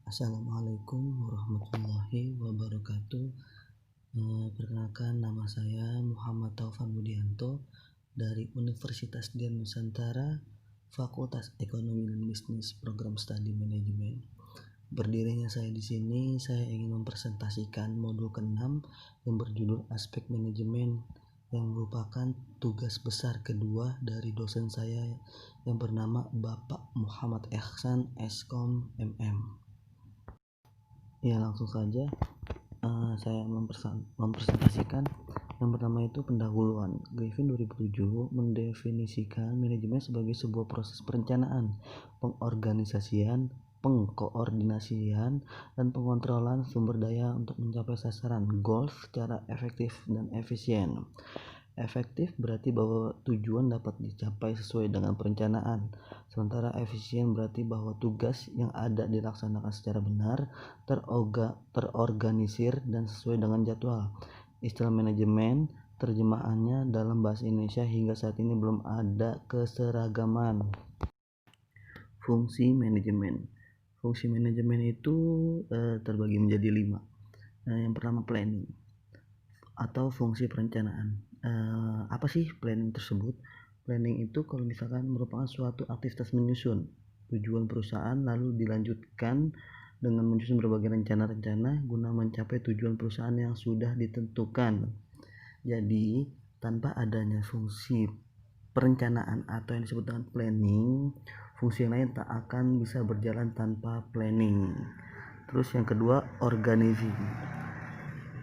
Assalamualaikum warahmatullahi wabarakatuh. Perkenalkan, nama saya Muhammad Taufan Budianto dari Universitas Dian Nusantara, Fakultas Ekonomi dan Bisnis, Program Studi Manajemen. Berdirinya saya di sini, saya ingin mempresentasikan modul ke-6 yang berjudul Aspek Manajemen, yang merupakan tugas besar kedua dari dosen saya yang bernama Bapak Muhammad Ihsan Eskom MM. Ya, langsung saja saya mempresentasikan. Yang pertama itu pendahuluan. Griffin 2007 mendefinisikan manajemen sebagai sebuah proses perencanaan, pengorganisasian, pengkoordinasian, dan pengontrolan sumber daya untuk mencapai sasaran goals secara efektif dan efisien. Efektif berarti bahwa tujuan dapat dicapai sesuai dengan perencanaan, sementara efisien berarti bahwa tugas yang ada dilaksanakan secara benar, terorganisir, dan sesuai dengan jadwal. Istilah manajemen, terjemahannya dalam bahasa Indonesia hingga saat ini belum ada keseragaman. Fungsi manajemen. Fungsi manajemen itu terbagi menjadi 5. Yang pertama, planning atau fungsi perencanaan. Apa sih planning tersebut? Planning itu kalau misalkan merupakan suatu aktivitas menyusun tujuan perusahaan lalu dilanjutkan dengan menyusun berbagai rencana-rencana guna mencapai tujuan perusahaan yang sudah ditentukan. Jadi tanpa adanya fungsi perencanaan atau yang disebut dengan planning, fungsi yang lain tak akan bisa berjalan tanpa planning. Terus yang kedua, organizing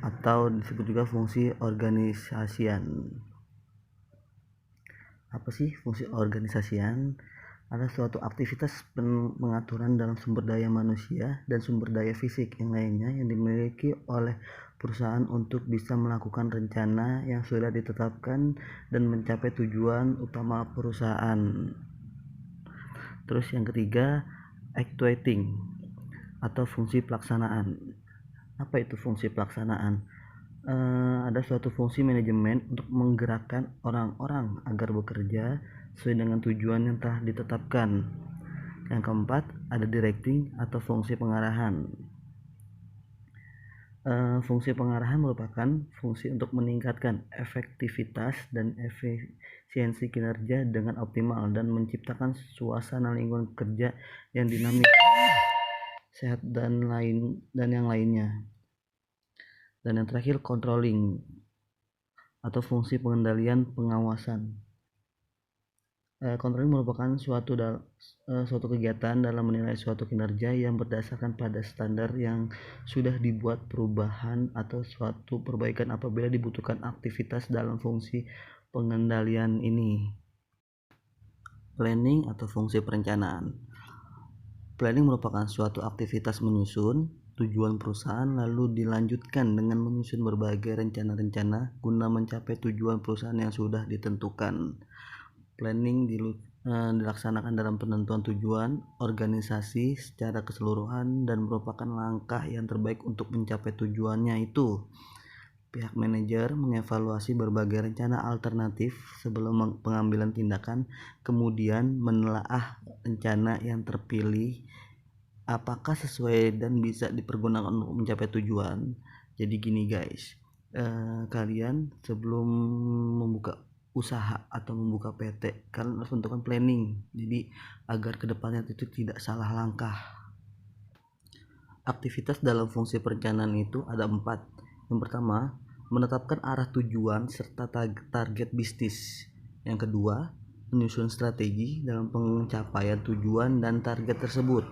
atau disebut juga fungsi organisasian. Apa sih fungsi organisasian? Ada suatu aktivitas pengaturan dalam sumber daya manusia dan sumber daya fisik yang lainnya yang dimiliki oleh perusahaan untuk bisa melakukan rencana yang sudah ditetapkan dan mencapai tujuan utama perusahaan. Terus yang ketiga, actuating atau fungsi pelaksanaan. Apa itu fungsi pelaksanaan? Ada suatu fungsi manajemen untuk menggerakkan orang-orang agar bekerja sesuai dengan tujuan yang telah ditetapkan. Yang keempat, ada directing atau fungsi pengarahan. Fungsi pengarahan merupakan fungsi untuk meningkatkan efektivitas dan efisiensi kinerja dengan optimal dan menciptakan suasana lingkungan kerja yang dinamis, sehat, dan yang lainnya. Dan yang terakhir, controlling atau fungsi pengendalian pengawasan. Controlling merupakan suatu kegiatan dalam menilai suatu kinerja yang berdasarkan pada standar yang sudah dibuat perubahan atau suatu perbaikan apabila dibutuhkan aktivitas dalam fungsi pengendalian ini. Planning atau fungsi perencanaan. Planning merupakan suatu aktivitas menyusun tujuan perusahaan lalu dilanjutkan dengan menyusun berbagai rencana-rencana guna mencapai tujuan perusahaan yang sudah ditentukan. Planning dilaksanakan dalam penentuan tujuan organisasi secara keseluruhan dan merupakan langkah yang terbaik untuk mencapai tujuannya itu. Pihak manajer mengevaluasi berbagai rencana alternatif sebelum pengambilan tindakan, kemudian menelaah rencana yang terpilih apakah sesuai dan bisa dipergunakan untuk mencapai tujuan. Jadi gini guys, kalian sebelum membuka usaha atau membuka PT, kalian harus menentukan planning, jadi agar kedepannya itu tidak salah langkah. Aktivitas dalam fungsi perencanaan itu ada 4. Yang pertama, menetapkan arah tujuan serta target bisnis. Yang kedua, menyusun strategi dalam pencapaian tujuan dan target tersebut.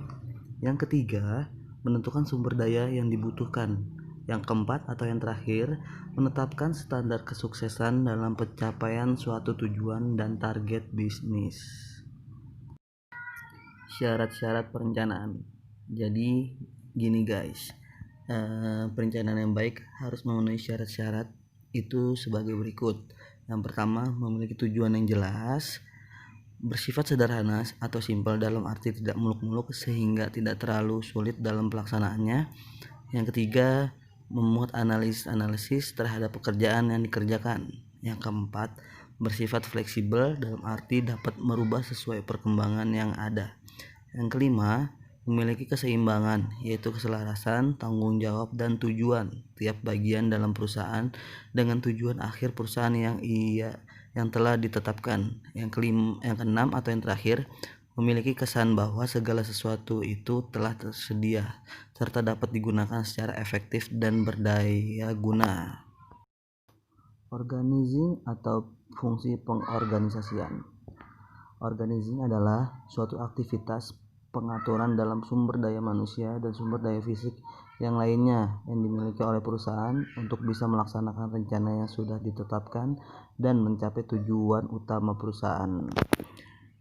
Yang ketiga, menentukan sumber daya yang dibutuhkan. Yang keempat atau yang terakhir, menetapkan standar kesuksesan dalam pencapaian suatu tujuan dan target bisnis. Syarat-syarat perencanaan. Jadi gini guys, perencanaan yang baik harus memenuhi syarat-syarat itu sebagai berikut. Yang pertama, memiliki tujuan yang jelas, bersifat sederhana atau simpel dalam arti tidak muluk-muluk sehingga tidak terlalu sulit dalam pelaksanaannya. Yang ketiga, memuat analisis terhadap pekerjaan yang dikerjakan. Yang keempat, bersifat fleksibel dalam arti dapat merubah sesuai perkembangan yang ada. Yang kelima, memiliki keseimbangan, yaitu keselarasan, tanggung jawab, dan tujuan tiap bagian dalam perusahaan dengan tujuan akhir perusahaan yang telah ditetapkan. Yang keenam atau yang terakhir, memiliki kesan bahwa segala sesuatu itu telah tersedia serta dapat digunakan secara efektif dan berdaya guna. Organizing atau fungsi pengorganisasian. Organizing adalah suatu aktivitas pengaturan dalam sumber daya manusia dan sumber daya fisik yang lainnya yang dimiliki oleh perusahaan untuk bisa melaksanakan rencana yang sudah ditetapkan dan mencapai tujuan utama perusahaan.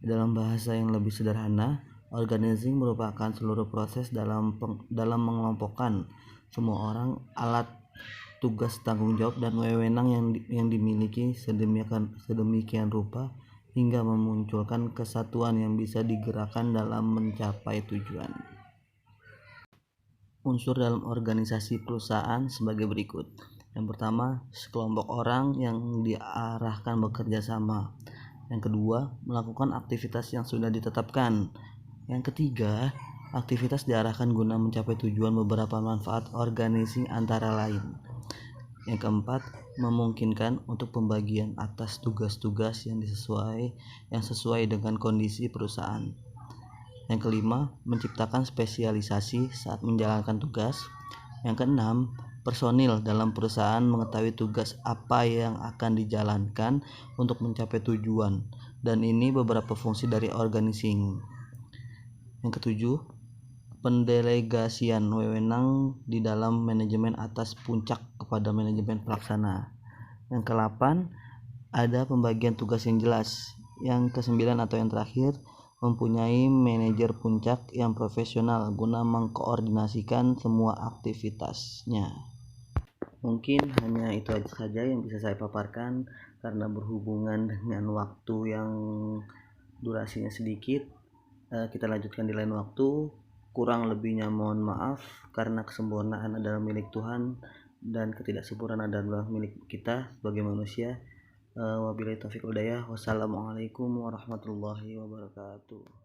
Dalam bahasa yang lebih sederhana, organizing merupakan seluruh proses dalam mengelompokkan semua orang, alat, tugas, tanggung jawab, dan wewenang yang dimiliki sedemikian rupa hingga memunculkan kesatuan yang bisa digerakkan dalam mencapai tujuan. Unsur dalam organisasi perusahaan sebagai berikut. Yang pertama, sekelompok orang yang diarahkan bekerja sama. Yang kedua, melakukan aktivitas yang sudah ditetapkan. Yang ketiga, aktivitas diarahkan guna mencapai tujuan beberapa manfaat organizing antara lain. Yang keempat, memungkinkan untuk pembagian atas tugas-tugas yang sesuai dengan kondisi perusahaan. Yang kelima, menciptakan spesialisasi saat menjalankan tugas. Yang keenam, personil dalam perusahaan mengetahui tugas apa yang akan dijalankan untuk mencapai tujuan, dan ini beberapa fungsi dari organizing. Yang ketujuh, pendelegasian wewenang di dalam manajemen atas puncak kepada manajemen pelaksana. Yang ke-8, ada pembagian tugas yang jelas. Yang ke-9 atau yang terakhir, mempunyai manajer puncak yang profesional guna mengkoordinasikan semua aktivitasnya. Mungkin hanya itu saja yang bisa saya paparkan karena berhubungan dengan waktu yang durasinya sedikit. Kita lanjutkan di lain waktu. Kurang lebihnya mohon maaf karena kesempurnaan adalah milik Tuhan dan ketidaksempurnaan adalah milik kita sebagai manusia. Wabillahi taufiq wal hidayah. Wassalamualaikum warahmatullahi wabarakatuh.